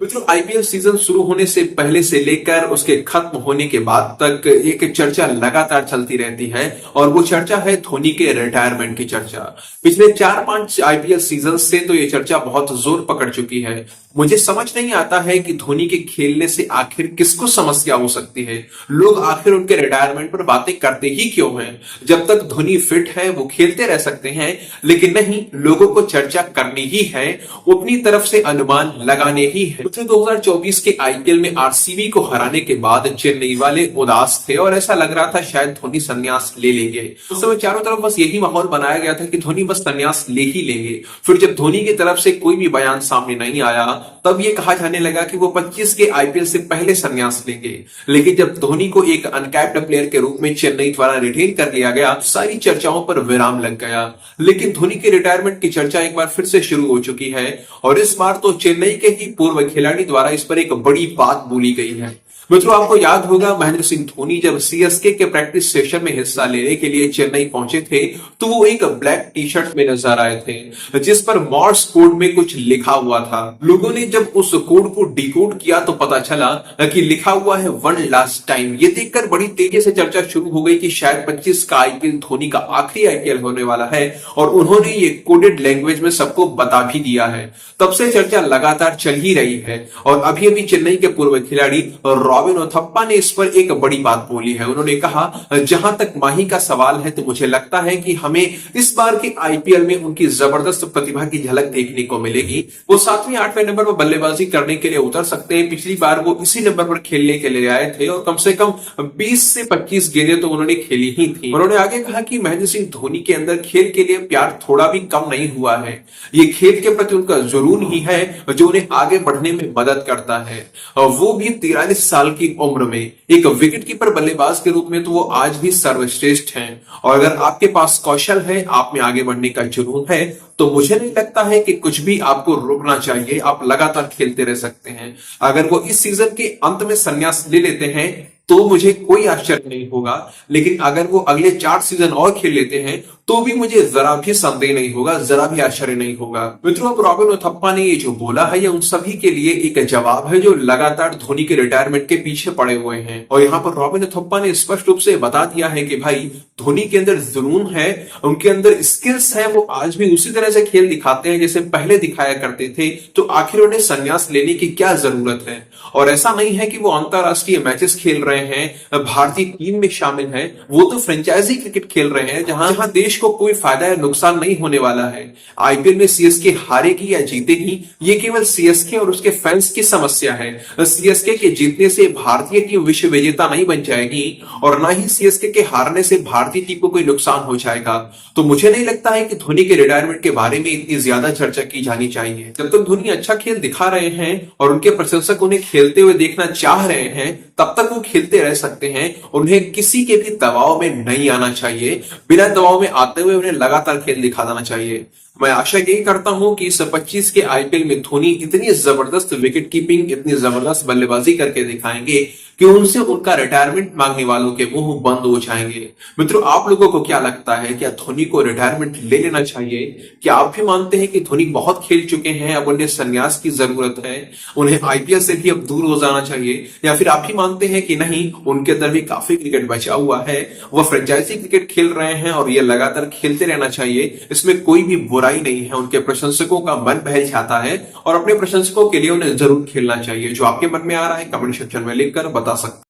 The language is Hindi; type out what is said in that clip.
मित्रों, आईपीएल सीजन शुरू होने से पहले से लेकर उसके खत्म होने के बाद तक एक चर्चा लगातार चलती रहती है और वो चर्चा है धोनी के रिटायरमेंट की चर्चा। पिछले 4-5 आईपीएल सीजन से तो ये चर्चा बहुत जोर पकड़ चुकी है। मुझे समझ नहीं आता है कि धोनी के खेलने से आखिर किसको समस्या हो सकती है। लोग आखिर उनके रिटायरमेंट पर बातें करते ही क्यों हैं? जब तक धोनी फिट है वो खेलते रह सकते हैं, लेकिन नहीं, लोगों को चर्चा करनी ही है, अपनी तरफ से अनुमान लगाने ही है। 2024 के आईपीएल में आरसीबी को हराने के बाद चेन्नई वाले उदास थे और ऐसा लग रहा था शायद धोनी संन्यास ले लेंगे। उस समय चारों तरफ बस यही माहौल बनाया गया था कि धोनी बस संन्यास ले ही लेंगे। फिर जब धोनी की तरफ से कोई भी बयान सामने नहीं आया, तब ये कहा जाने लगा कि वो 25 के आईपीएल से पहले संन्यास लेंगे। लेकिन जब धोनी को एक अनकैप्ड प्लेयर के रूप में चेन्नई द्वारा रिटेन कर लिया गया, सारी चर्चाओं पर विराम लग गया। लेकिन धोनी के रिटायरमेंट की चर्चा एक बार फिर से शुरू हो चुकी है और इस बार तो चेन्नई के ही पूर्व खिलाड़ी द्वारा इस पर एक बड़ी बात बोली गई है। मित्रों, आपको याद होगा महेंद्र सिंह धोनी जब सीएसके के प्रैक्टिस सेशन में हिस्सा लेने के लिए चेन्नई पहुंचे थे, तो वो एक ब्लैक टी शर्ट में नजर आए थे जिस पर मॉर्स कोड में कुछ लिखा हुआ था। लोगों ने जब उस कोड को डिकोड किया तो पता चला कि लिखा हुआ है वन लास्ट टाइम। ये देखकर बड़ी तेजी से चर्चा शुरू हो गई कि शायद 25 का आईपीएल धोनी का आखिरी आईपीएल होने वाला है और उन्होंने ये कोडेड लैंग्वेज में सबको बता भी दिया है। तब से चर्चा लगातार चल ही रही है और अभी अभी चेन्नई के पूर्व खिलाड़ी रॉबिन उथप्पा ने इस पर एक बड़ी बात बोली है। उन्होंने कहा, जहां तक माही का सवाल है तो मुझे लगता है कि हमें इस बार के आईपीएल में उनकी जबरदस्त प्रतिभा की झलक देखने को मिलेगी। वो 7वें-8वें नंबर पर बल्लेबाजी करने के लिए उतर सकते हैं। पिछली बार वो इसी नंबर पर खेलने के लिए आए थे और कम से कम 20 से 25 गेंदें तो उन्होंने खेली ही थी। उन्होंने आगे कहा कि महेंद्र सिंह धोनी के अंदर खेल के लिए प्यार थोड़ा भी कम नहीं हुआ है। ये खेल के प्रति उनका जुनून ही है जो उन्हें आगे बढ़ने में मदद करता है। वो भी 43 साल की उम्र में एक विकेटकीपर बल्लेबाज के रूप में तो वो आज भी सर्वश्रेष्ठ हैं। और अगर आपके पास कौशल है, आप में आगे बढ़ने का जुनून है, तो मुझे नहीं लगता है कि कुछ भी आपको रोकना चाहिए। आप लगातार खेलते रह सकते हैं। अगर वो इस सीजन के अंत में संन्यास ले लेते हैं तो मुझे कोई आश्चर्य नहीं होगा, लेकिन अगर वो अगले 4 सीजन और खेल लेते हैं तो भी मुझे जरा भी संदेह नहीं होगा, जरा भी आश्चर्य नहीं होगा। मित्रों, अब रॉबिन उथप्पा ने ये जो बोला है, ये उन सभी के लिए एक जवाब है जो लगातार धोनी के रिटायरमेंट के पीछे पड़े हुए हैं। और यहाँ पर रॉबिन उथप्पा ने स्पष्ट रूप से बता दिया है कि भाई, धोनी के अंदर जुनून है, उनके अंदर स्किल्स है, वो आज भी उसी तरह से खेल दिखाते हैं जैसे पहले दिखाया करते थे। तो आखिर उन्हें संन्यास लेने की क्या जरूरत है? और ऐसा नहीं है कि वो अंतरराष्ट्रीय मैचेस खेल रहे हैं, भारतीय टीम में शामिल है, वो तो फ्रेंचाइजी क्रिकेट खेल रहे हैं जहां देश को कोई फायदा या नुकसान नहीं होने वाला है। आईपीएल में सीएसके हारेगी या जीतेगी, ये केवल सीएसके और उसके फैंस की समस्या है। सीएसके के जीतने से भारतीय टीम विश्व विजेता नहीं बन जाएगी और ना ही सीएसके के हारने से भारतीय टीम को कोई नुकसान हो जाएगा। तो मुझे नहीं लगता है कि धोनी के रिटायरमेंट के बारे में इतनी ज्यादा चर्चा की जानी चाहिए। जब तक धोनी अच्छा खेल दिखा रहे हैं और उनके प्रशंसक उन्हें खेलते हुए देखना चाह रहे हैं, तब तक वो खेलते रह सकते हैं। उन्हें किसी के भी दबाव में नहीं आना चाहिए। बिना दबाव में आते हुए उन्हें लगातार खेल दिखा देना चाहिए। मैं आशा यही करता हूं कि इस 25 के आईपीएल में धोनी इतनी जबरदस्त विकेट कीपिंग, इतनी जबरदस्त बल्लेबाजी करके दिखाएंगे कि उनसे उनका रिटायरमेंट मांगने वालों के मुंह बंद हो जाएंगे। मित्रों, आप लोगों को क्या लगता है? क्या धोनी को रिटायरमेंट ले लेना चाहिए? क्या आप भी मानते हैं कि धोनी बहुत खेल चुके हैं, अब उन्हें संन्यास की जरूरत है, उन्हें आईपीएल से भी अब दूर हो जाना चाहिए? या फिर आप भी मानते हैं कि नहीं, उनके अंदर भी काफी क्रिकेट बचा हुआ है, वो फ्रेंचाइजी क्रिकेट खेल रहे हैं और ये लगातार खेलते रहना चाहिए, इसमें कोई भी बुराई नहीं है। उनके प्रशंसकों का मन बहल जाता है और अपने प्रशंसकों के लिए उन्हें जरूर खेलना चाहिए। जो आपके मन में आ रहा है कमेंट सेक्शन में लिखकर बता सकते हैं।